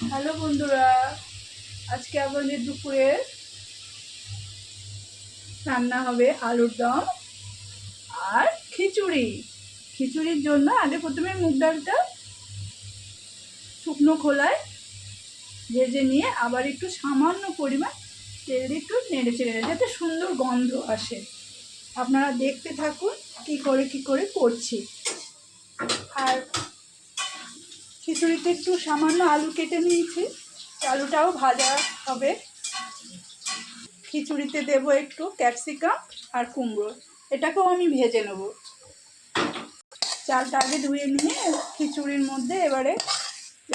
Hello বন্ধুরা, আজকে আমাদের দুপুরে রান্না হবে আলুর দম আর খিচুড়ি। খিচুড়ির জন্য আগে প্রথমে মুগ ডালটা শুকনো খোলায় ভেজে নিয়ে আবার একটু সামান্য পরিমাণ তেল দিয়ে একটু নেড়ে চেড়ে যাতে সুন্দর গন্ধ আসে। আপনারা দেখতে থাকুন কি করে করছি। আর খিচুড়িতে একটু সামান্য আলু কেটে নিয়েছি, আলুটাও ভাজা হবে। খিচুড়িতে দেব একটু ক্যাপসিকাম আর কুমড়ো, এটাকেও আমি ভেজে নেব। চালটা আগে ধুয়ে নিয়ে খিচুড়ির মধ্যে এবারে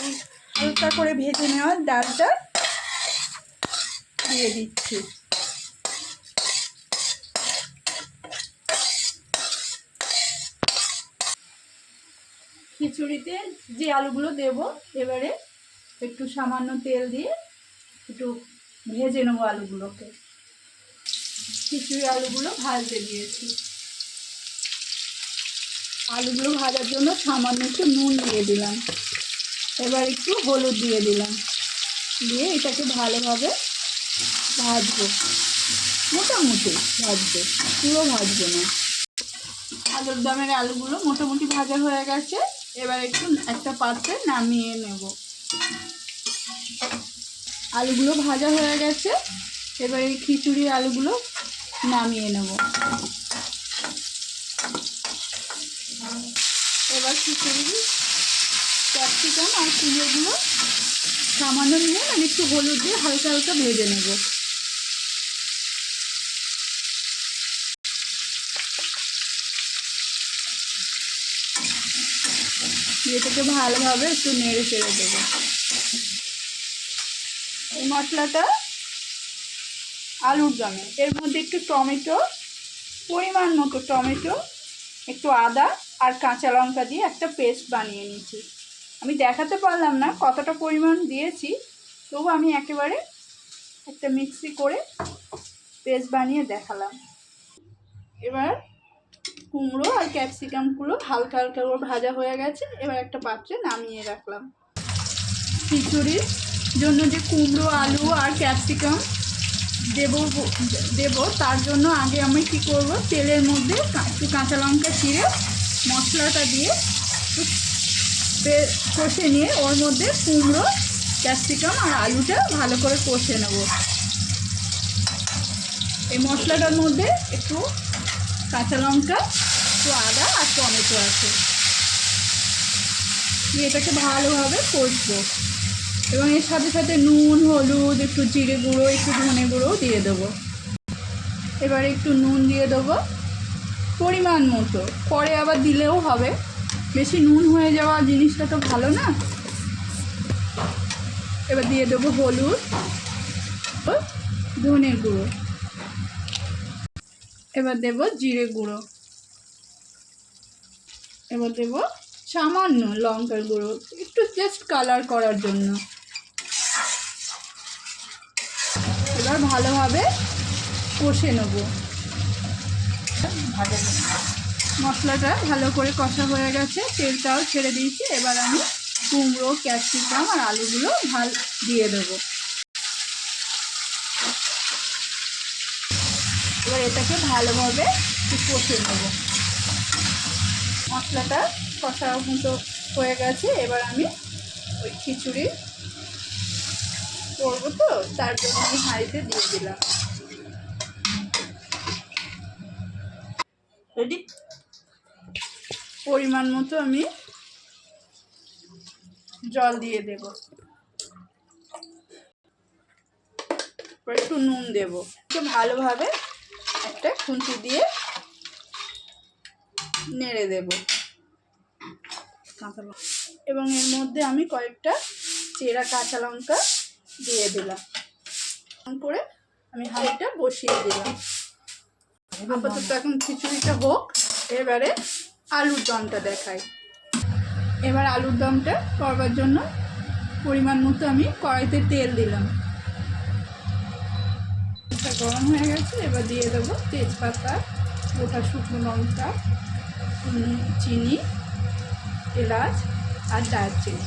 এই হালকা করে ভেজে নেওয়া ডালটা দিয়ে দিচ্ছি। খিচুড়িতে যে আলুগুলো দেব এবারে একটু সামান্য তেল দিয়ে একটু ভেজে নেবো আলুগুলোকে। খিচুড়ি আলুগুলো ভাজতে দিয়েছি। আলুগুলো ভাজার জন্য সামান্য একটু নুন দিয়ে দিলাম, এবার একটু হলুদ দিয়ে দিলাম, দিয়ে এটাকে ভালোভাবে ভাজবো। মোটামুটি ভাজবো, পুরো ভাজবো না। আলুর দমের আলুগুলো মোটামুটি ভাজা হয়ে গেছে, এবার একটু একটা পাত্রে নামিয়ে নেব। আলুগুলো ভাজা হয়ে গেছে, এবার এই খিচুড়ির আলুগুলো নামিয়ে নেব। এবার খিচুড়ি ক্যাপসিকাম আর কুমড়োগুলো সামান্য নিয়ে মানে একটু হলুদ দিয়ে হালকা হালকা ভেজে নেব। এটাকে ভালোভাবে একটু নেড়ে চেড়ে দেবো। এই মশলাটা আলুর দমে এর মধ্যে একটু টমেটো, পরিমাণ মতো টমেটো, একটু আদা আর কাঁচা লঙ্কা দিয়ে একটা পেস্ট বানিয়ে নিয়েছি। আমি দেখাতে পারলাম না কতটা পরিমাণ দিয়েছি, তবু আমি একেবারে একটা মিক্সি করে পেস্ট বানিয়ে দেখালাম। এবার কুমড়ো আর ক্যাপসিকামগুলো হালকা হালকা করে ভাজা হয়ে গেছে, এবার একটা পাত্রে নামিয়ে রাখলাম। খিচুড়ির জন্য যে কুমড়ো, আলু আর ক্যাপসিকাম দেব তার জন্য আগে আমি কি করব, তেলের মধ্যে একটু কাঁচা লঙ্কা চিড়ে মশলাটা দিয়ে কষে নিয়ে ওর মধ্যে কুমড়ো, ক্যাপসিকাম আর আলুটা ভালো করে কষে নেব। এই মশলাটার মধ্যে একটু কাঁচা লঙ্কা, একটু আদা আর টমেটো আছে, দিয়ে এটাকে ভালোভাবে কষবো। এবং এর সাথে সাথে নুন, হলুদ, একটু জিরে গুঁড়ো, একটু ধনে গুঁড়োও দিয়ে দেবো। এবারে একটু নুন দিয়ে দেবো পরিমাণ মতো, পরে আবার দিলেও হবে, বেশি নুন হয়ে যাওয়া জিনিসটা তো ভালো না। এবার দিয়ে দেবো হলুদ, ধনে গুঁড়ো, এবার দেব জিরে গুঁড়ো, এবার দেব সামান্য লঙ্কার গুঁড়ো, একটু জাস্ট কালার করার জন্য। এবার ভালোভাবে কষে নেব। মশলাটা ভালো করে কষা হয়ে গেছে, তেলটাও ছেড়ে দিয়েছি। এবার আমি কুমড়ো, ক্যাপসিকাম আর আলুগুলো দিয়ে দেবো। এবার এটাকে ভালোভাবে কষে নেব। মশলাটা কষা মতো হয়ে গেছে, এবার আমি ওই খিচুড়ি করবো, তো তার জন্য আমি হাঁড়িতে দিয়ে দিলাম। রেডি? পরিমাণ মতো আমি জল দিয়ে দেব, একটু নুন দেব, একটু ভালোভাবে একটা খুন্তি দিয়ে নেড়ে দেব। এবং এর মধ্যে আমি কয়েকটা চেরা কাঁচা লঙ্কা দিয়ে দিলাম, করে আমি হাঁড়িটা বসিয়ে দিলাম। আপাতত এখন খিচুড়িটা হোক, এবারে আলুর দমটা দেখাই। এবার আলুর দমটা করবার জন্য পরিমাণ মতো আমি কড়াইতে তেল দিলাম, গরম হয়ে গেছে। এবার দিয়ে দেবো তেজপাতা, গোটা শুকনো লঙ্কা, চিনি, এলাচ আর দারচিনি।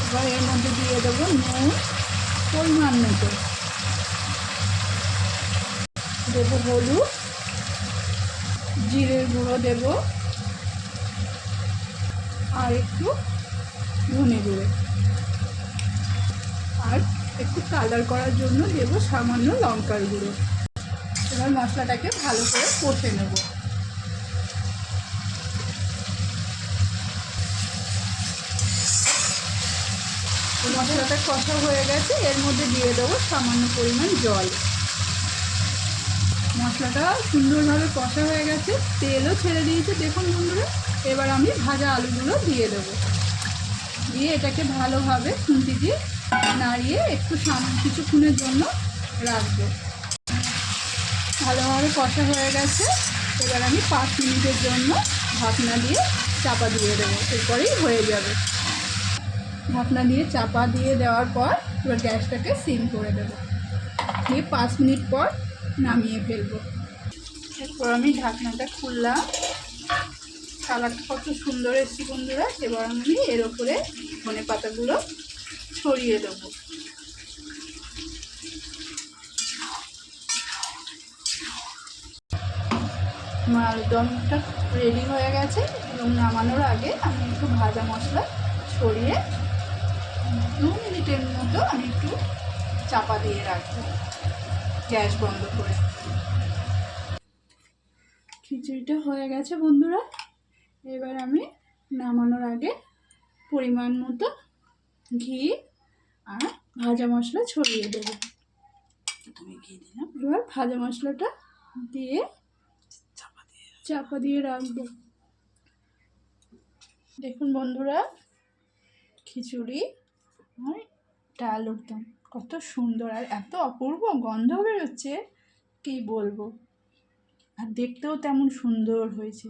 এবার এর মধ্যে দিয়ে দেবো নুন পরিমাণ মতো, দেবো হলুদ, জিরের গুঁড়ো দেবো, আর একটু ধনে গুঁড়ো, আর একটু কালার করার জন্য দেবো সামান্য লঙ্কার গুঁড়ো। এবার মশলাটাকে ভালো করে কষে নেব। মশলাটা কষা হয়ে গেছে, এর মধ্যে দিয়ে দেবো সামান্য পরিমাণ জল। মশলাটা সুন্দরভাবে কষা হয়ে গেছে, তেলও ছেড়ে দিয়েছে দেখুন বন্ধুরা। এবার আমি ভাজা আলুগুলো দিয়ে দেবো, দিয়ে এটাকে ভালোভাবে খুন্তি দিয়ে নাড়িয়ে একটু কিছুক্ষণের জন্য রাখবো। ভালোভাবে কষা হয়ে গেছে, এবার আমি 5 মিনিটের জন্য ঢাকনা দিয়ে চাপা দিয়ে দেবো, এরপরেই হয়ে যাবে। ঢাকনা দিয়ে চাপা দিয়ে দেওয়ার পর এবার গ্যাসটাকে সিম করে দেবো, দিয়ে 5 মিনিট পর নামিয়ে ফেলবো। এরপর আমি ঢাকনাটা খুললাম, কালারটা কত সুন্দর এসেছে বন্ধুরা। এবার আমি এর ওপরে ধনে পাতাগুলো ছড়িয়ে দেবো। আমার আলুদমটা রেডি হয়ে গেছে এবং নামানোর আগে আমি একটু ভাজা মশলা ছড়িয়ে 2 মিনিটের মতো আমি একটু চাপা দিয়ে রাখবো, গ্যাস বন্ধ করে। খিচুড়িটা হয়ে গেছে বন্ধুরা। এবার আমি নামানোর আগে পরিমাণ মতো ঘি আর ভাজা মশলা ছড়িয়ে দেবো। আমি ঘি দিলাম, এবার ভাজা মশলাটা দিয়ে চাপা দিয়ে রাখবো। দেখুন বন্ধুরা, খিচুড়ি আর ডাল উঠতাম কত সুন্দর, আর এত অপূর্ব গন্ধ বেরোচ্ছে কী বলবো, আর দেখতেও তেমন সুন্দর হয়েছে,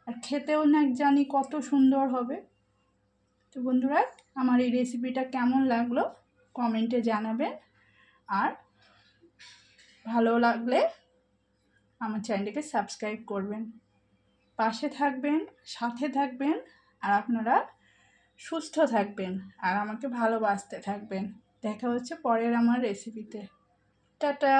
আর খেতেও না জানি কত সুন্দর হবে। তো বন্ধুরা, আমার এই রেসিপিটা কেমন লাগলো কমেন্টে জানাবেন, আর ভালো লাগলে আমার চ্যানেলটিকে সাবস্ক্রাইব করবেন, পাশে থাকবেন, সাথে থাকবেন, আর আপনারা সুস্থ থাকবেন আর আমাকে ভালোবাসতে থাকবেন। দেখা হচ্ছে পরের আমার রেসিপিতে। টাটা।